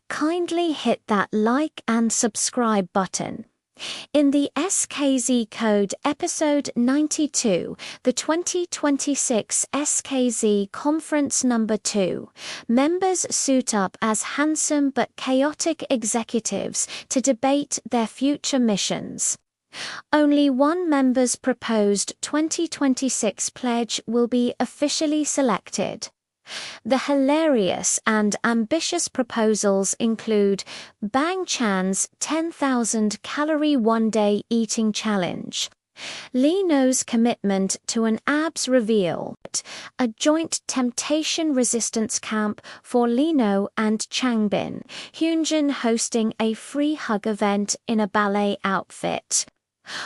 Kindly hit that like and subscribe button. In the SKZ code episode 92, the 2026 SKZ Conference number 2, members suit up as handsome but chaotic executives to debate their future missions. Only one member's proposed 2026 pledge will be officially selected. The hilarious and ambitious proposals include Bang Chan's 10,000-calorie one-day eating challenge, Lino's commitment to an abs reveal, a joint temptation resistance camp for Lino and Changbin, Hyunjin hosting a free hug event in a ballet outfit,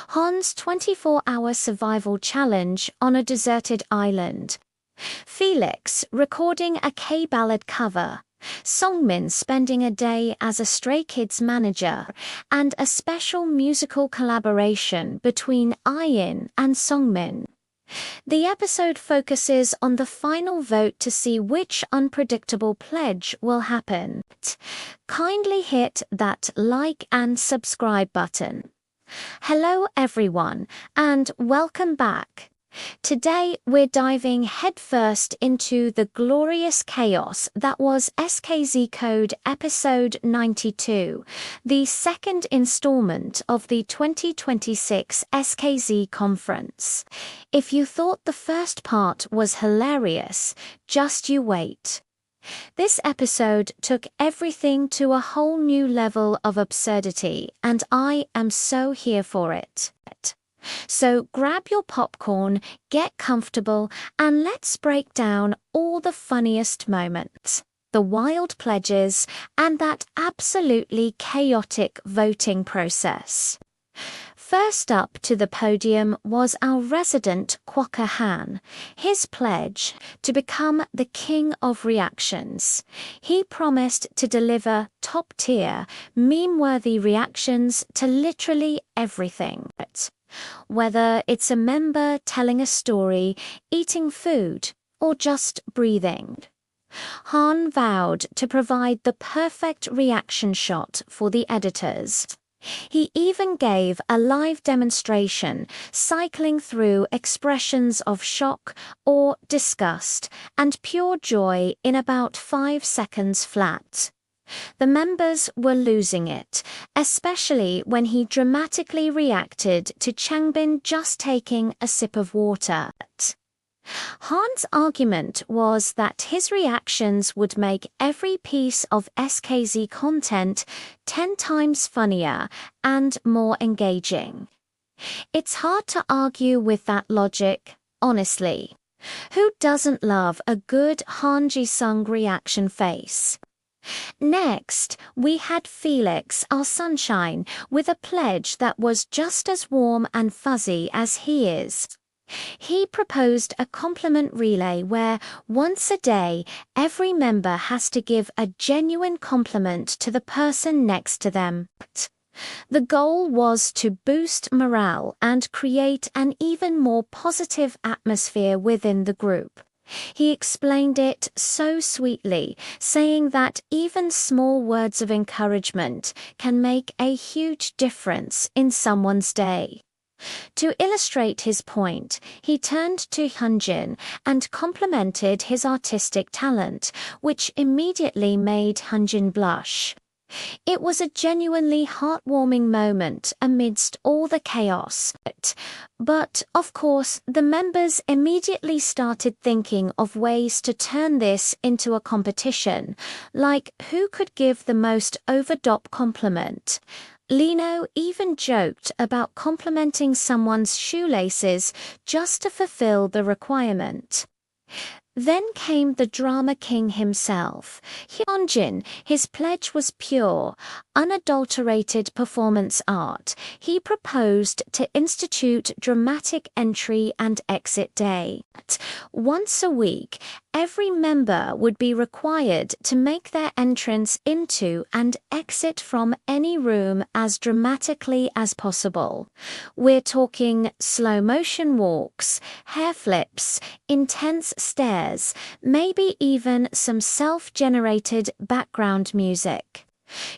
Han's 24-hour survival challenge on a deserted island, Felix recording a K-ballad cover, Songmin spending a day as a Stray Kids manager, and a special musical collaboration between IN and Songmin. The episode focuses on the final vote to see which unpredictable pledge will happen. Kindly hit that like and subscribe button. Hello everyone, and welcome back. Today we're diving headfirst into the glorious chaos that was SKZ Code Episode 92, the second installment of the 2026 SKZ conference. If you thought the first part was hilarious, just you wait. This episode took everything to a whole new level of absurdity, and I am so here for it. So grab your popcorn, get comfortable, and let's break down all the funniest moments, the wild pledges, and that absolutely chaotic voting process. First up to the podium was our resident Quokka Han, his pledge to become the king of reactions. He promised to deliver top-tier, meme-worthy reactions to literally everything. Whether it's a member telling a story, eating food, or just breathing. Han vowed to provide the perfect reaction shot for the editors. He even gave a live demonstration, cycling through expressions of shock or disgust and pure joy in about 5 seconds flat. The members were losing it, especially when he dramatically reacted to Changbin just taking a sip of water. Han's argument was that his reactions would make every piece of SKZ content 10 times funnier and more engaging. It's hard to argue with that logic, honestly. Who doesn't love a good Han Ji-sung reaction face? Next, we had Felix, our sunshine, with a pledge that was just as warm and fuzzy as he is. He proposed a compliment relay where, once a day, every member has to give a genuine compliment to the person next to them. The goal was to boost morale and create an even more positive atmosphere within the group. He explained it so sweetly, saying that even small words of encouragement can make a huge difference in someone's day. To illustrate his point, he turned to Hyunjin and complimented his artistic talent, which immediately made Hyunjin blush. It was a genuinely heartwarming moment amidst all the chaos. But, of course, the members immediately started thinking of ways to turn this into a competition, like who could give the most over-the-top compliment. Lino even joked about complimenting someone's shoelaces just to fulfill the requirement. Then came the drama king himself, Hyunjin. His pledge was pure, unadulterated performance art. He proposed to institute dramatic entry and exit day. Once a week, every member would be required to make their entrance into and exit from any room as dramatically as possible. We're talking slow motion walks, hair flips, intense stares, maybe even some self-generated background music.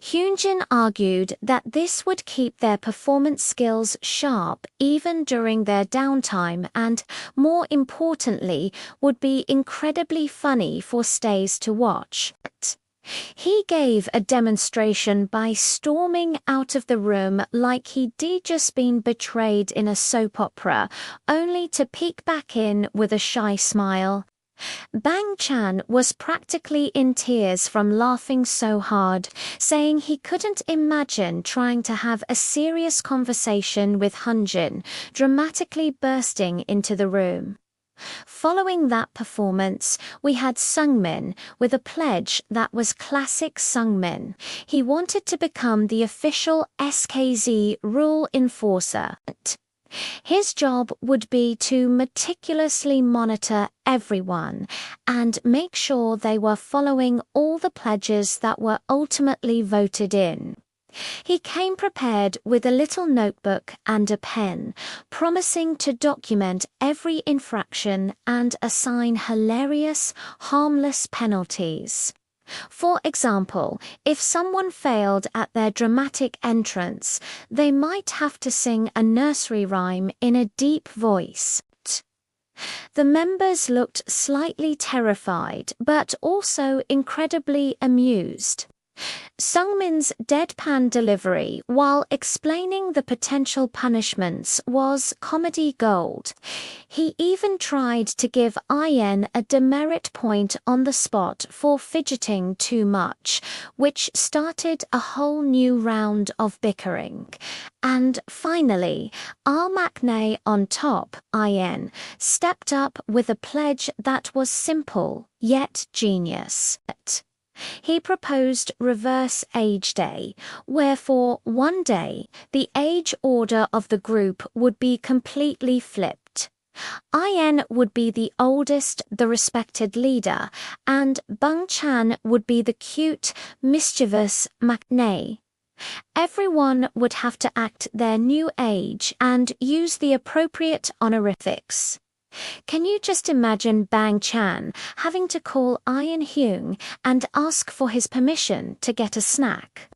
Hyunjin argued that this would keep their performance skills sharp even during their downtime and, more importantly, would be incredibly funny for stays to watch. He gave a demonstration by storming out of the room like he'd just been betrayed in a soap opera, only to peek back in with a shy smile. Bang Chan was practically in tears from laughing so hard, saying he couldn't imagine trying to have a serious conversation with Hyunjin, dramatically bursting into the room. Following that performance, we had Sungmin with a pledge that was classic Sungmin. He wanted to become the official SKZ rule enforcer. His job would be to meticulously monitor everyone and make sure they were following all the pledges that were ultimately voted in. He came prepared with a little notebook and a pen, promising to document every infraction and assign hilarious, harmless penalties. For example, if someone failed at their dramatic entrance, they might have to sing a nursery rhyme in a deep voice. The members looked slightly terrified, but also incredibly amused. Sungmin's deadpan delivery while explaining the potential punishments was comedy gold. He even tried to give IN a demerit point on the spot for fidgeting too much, which started a whole new round of bickering. And finally, Maknae on top, IN, stepped up with a pledge that was simple, yet genius. He proposed reverse age day, where for one day, the age order of the group would be completely flipped. IN would be the oldest, the respected leader, and Bang Chan would be the cute, mischievous Maknae. Everyone would have to act their new age and use the appropriate honorifics. Can you just imagine Bang Chan having to call Ian Hyung and ask for his permission to get a snack?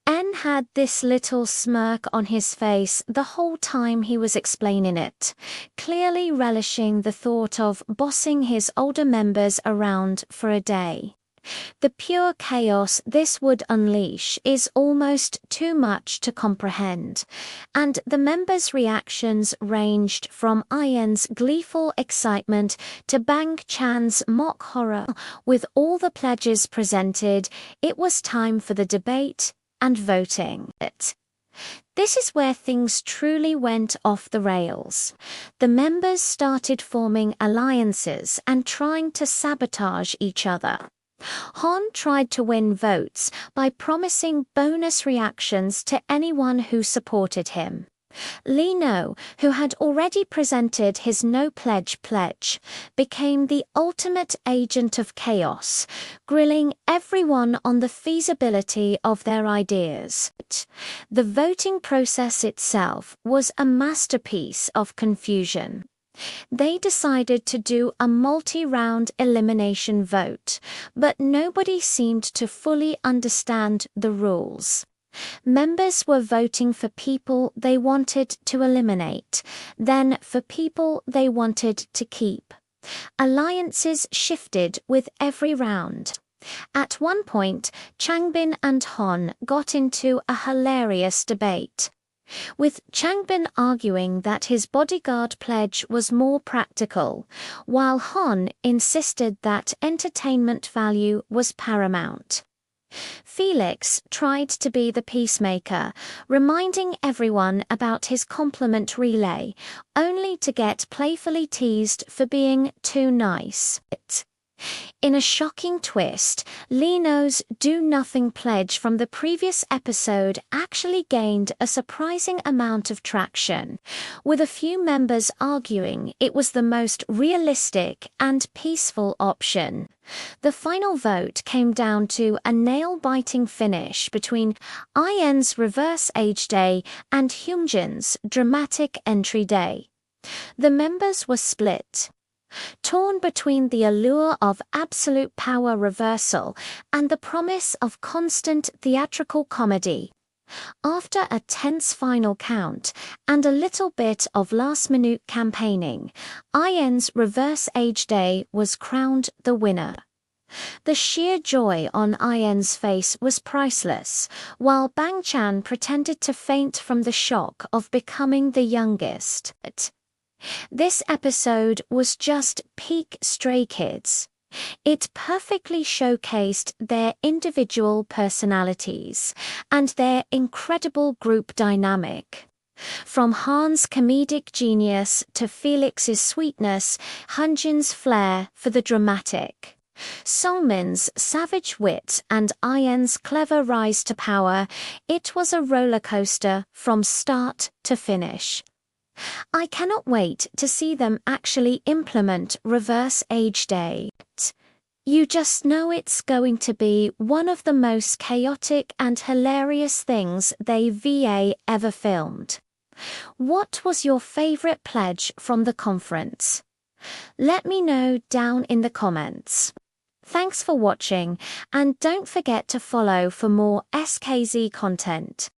N had this little smirk on his face the whole time he was explaining it, clearly relishing the thought of bossing his older members around for a day. The pure chaos this would unleash is almost too much to comprehend, and the members' reactions ranged from Ian's gleeful excitement to Bang Chan's mock horror. With all the pledges presented, it was time for the debate and voting. This is where things truly went off the rails. The members started forming alliances and trying to sabotage each other. Han tried to win votes by promising bonus reactions to anyone who supported him. Lee No, who had already presented his no-pledge pledge, became the ultimate agent of chaos, grilling everyone on the feasibility of their ideas. The voting process itself was a masterpiece of confusion. They decided to do a multi-round elimination vote, but nobody seemed to fully understand the rules. Members were voting for people they wanted to eliminate, then for people they wanted to keep. Alliances shifted with every round. At one point, Changbin and Han got into a hilarious debate, with Changbin arguing that his bodyguard pledge was more practical, while Han insisted that entertainment value was paramount. Felix tried to be the peacemaker, reminding everyone about his compliment relay, only to get playfully teased for being too nice. In a shocking twist, Lino's do-nothing pledge from the previous episode actually gained a surprising amount of traction, with a few members arguing it was the most realistic and peaceful option. The final vote came down to a nail-biting finish between IN's reverse age day and Hyunjin's dramatic entry day. The members were split, torn between the allure of absolute power reversal and the promise of constant theatrical comedy. After a tense final count and a little bit of last-minute campaigning, IN's reverse age day was crowned the winner. The sheer joy on IN's face was priceless, while Bang Chan pretended to faint from the shock of becoming the youngest. This episode was just peak Stray Kids. It perfectly showcased their individual personalities and their incredible group dynamic. From Han's comedic genius to Felix's sweetness, Hyunjin's flair for the dramatic, Songmin's savage wit and IN's clever rise to power, it was a roller coaster from start to finish. I cannot wait to see them actually implement reverse age day. You just know it's going to be one of the most chaotic and hilarious things they've ever filmed. What was your favorite pledge from the conference? Let me know down in the comments. Thanks for watching, and don't forget to follow for more SKZ content.